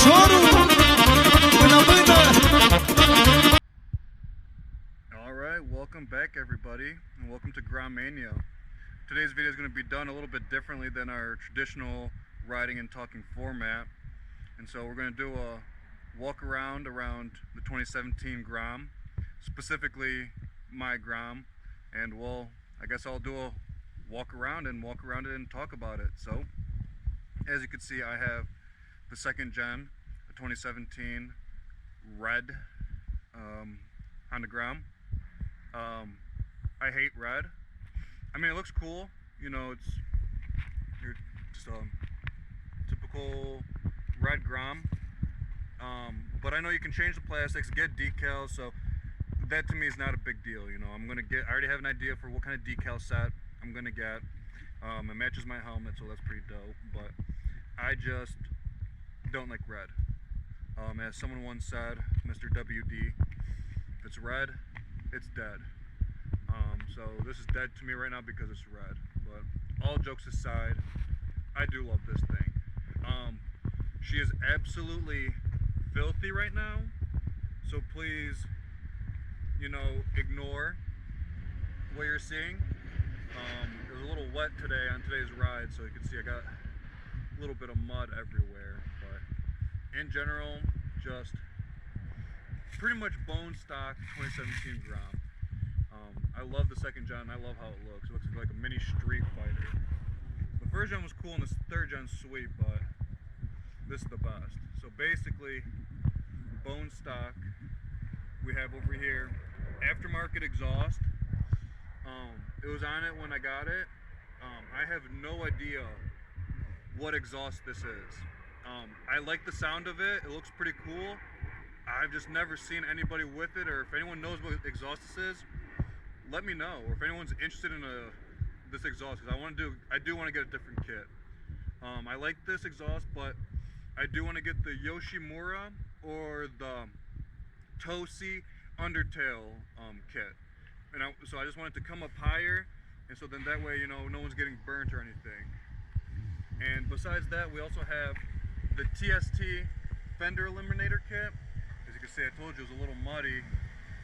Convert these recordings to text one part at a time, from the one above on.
Alright, welcome back everybody, and welcome to Grom Mania. Today's video is going to be done a little bit differently than our traditional riding and talking format. And so we're going to do a walk around the 2017 Grom, specifically my Grom, and I guess I'll do a walk around it and talk about it. So, as you can see, I have the second gen, the 2017 red Honda Grom. I hate red. I mean, it looks cool, you know, it's just a typical red Grom. But I know you can change the plastics, get decals, so that to me is not a big deal. You know, I already have an idea for what kind of decal set I'm gonna get. It matches my helmet, so that's pretty dope, but I just don't like red. As someone once said, Mr. WD, if it's red, it's dead. So this is dead to me right now because it's red. But all jokes aside, I do love this thing. She is absolutely filthy right now, so please, you know, ignore what you're seeing. It was a little wet today on today's ride, so you can see I got a little bit of mud everywhere, but in general, just pretty much bone stock 2017 Grom. I love the second gen. I love how it looks. It looks like a mini Street Fighter. The first gen was cool and the third gen's sweet, but this is the best. So basically, bone stock. We have over here aftermarket exhaust. It was on it when I got it. I have no idea what exhaust this is. I like the sound of it. It looks pretty cool. I've just never seen anybody with it, or if anyone knows what exhaust this is, let me know. Or if anyone's interested in this exhaust, because I do want to get a different kit. I like this exhaust, but I do want to get the Yoshimura or the Tosi Undertale kit. And so I just want it to come up higher, and so then that way, you know, no one's getting burnt or anything. And besides that, we also have the TST fender eliminator kit. As you can see, I told you it was a little muddy,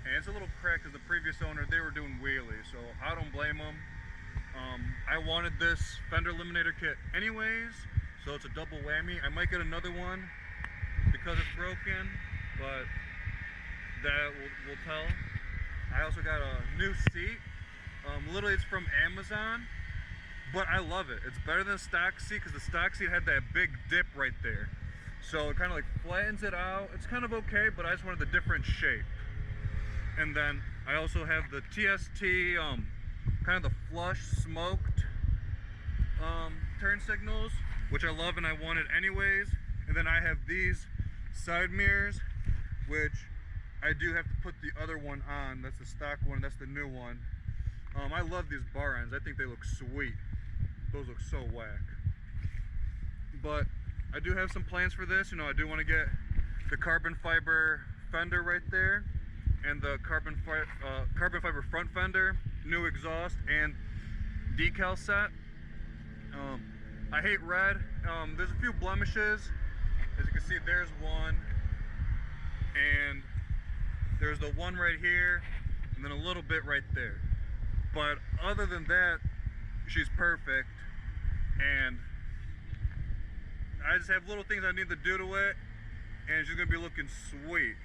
and it's a little cracked because the previous owner, they were doing wheelies, so I don't blame them. I wanted this fender eliminator kit anyways, so it's a double whammy. I might get another one because it's broken, but that we'll tell. I also got a new seat. Literally it's from Amazon, but I love it. It's better than the stock seat because the stock seat had that big dip right there. So it kind of like flattens it out. It's kind of okay, but I just wanted the different shape. And then I also have the TST, kind of the flush smoked turn signals, which I love and I wanted anyways. And then I have these side mirrors, which I do have to put the other one on. That's the stock one, that's the new one. I love these bar ends. I think they look sweet. Those look so whack. But I do have some plans for this. You know, I do want to get the carbon fiber fender right there, and the carbon fiber front fender, new exhaust, and decal set. I hate red. There's a few blemishes. As you can see, there's one, and there's the one right here, and then a little bit right there. But other than that, she's perfect, and I just have little things I need to do to it, and she's gonna be looking sweet.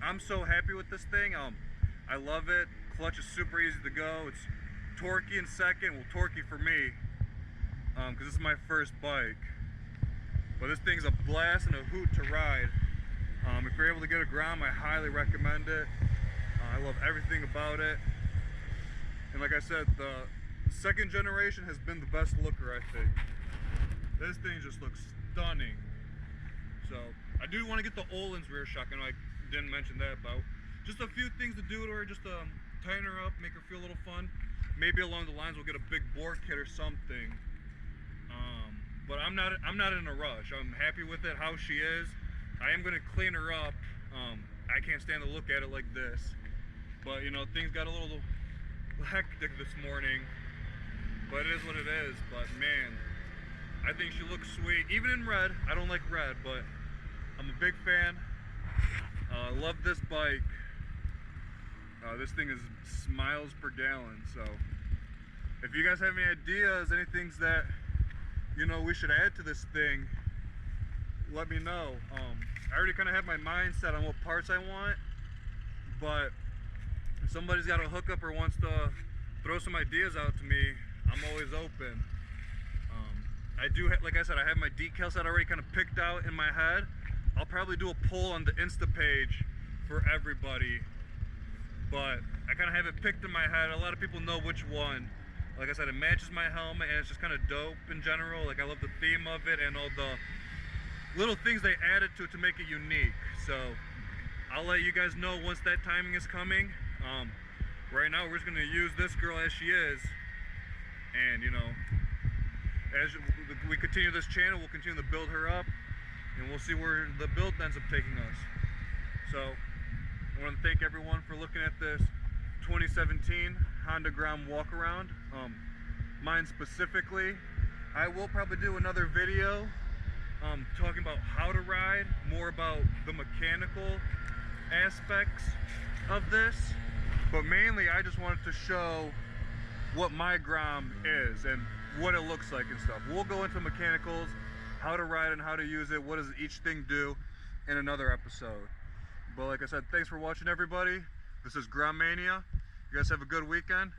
I'm so happy with this thing. I love it. Clutch is super easy to go. It's torquey in second, well, torquey for me, because this is my first bike. But this thing's a blast and a hoot to ride. If you're able to get a Grom, I highly recommend it. I love everything about it. And like I said, the second generation has been the best looker, I think. This thing just looks stunning. So I do want to get the Olin's rear shock. I know I didn't mention that, but just a few things to do to her, just to tighten her up, make her feel a little fun. Maybe along the lines we'll get a big bore kit or something. But I'm not in a rush. I'm happy with it how she is. I am gonna clean her up. I can't stand to look at it like this. But you know, things got a little hectic this morning. But it is what it is. But man, I think she looks sweet. Even in red. I don't like red, but I'm a big fan. Love this bike. This thing is miles per gallon, so if you guys have any ideas, any things that you know we should add to this thing, let me know. I already kind of have my mind set on what parts I want, but if somebody's got a hookup or wants to throw some ideas out to me, I'm always open. I do, like I said, I have my decal set already kind of picked out in my head. I'll probably do a poll on the Insta page for everybody, but I kind of have it picked in my head. A lot of people know which one. Like I said, it matches my helmet and it's just kind of dope in general. Like I love the theme of it and all the little things they added to it to make it unique. So I'll let you guys know once that timing is coming. Right now we're just gonna use this girl as she is, and you know, as we continue this channel, we'll continue to build her up, and we'll see where the build ends up taking us. So I want to thank everyone for looking at this 2017 Honda Grom Walkaround. Mine specifically, I will probably do another video talking about how to ride, more about the mechanical aspects of this, but mainly I just wanted to show what my Grom is and what it looks like and stuff. We'll go into mechanicals, how to ride and how to use it, what does each thing do, in another episode. But like I said, thanks for watching everybody. This is Grom Mania. You guys have a good weekend.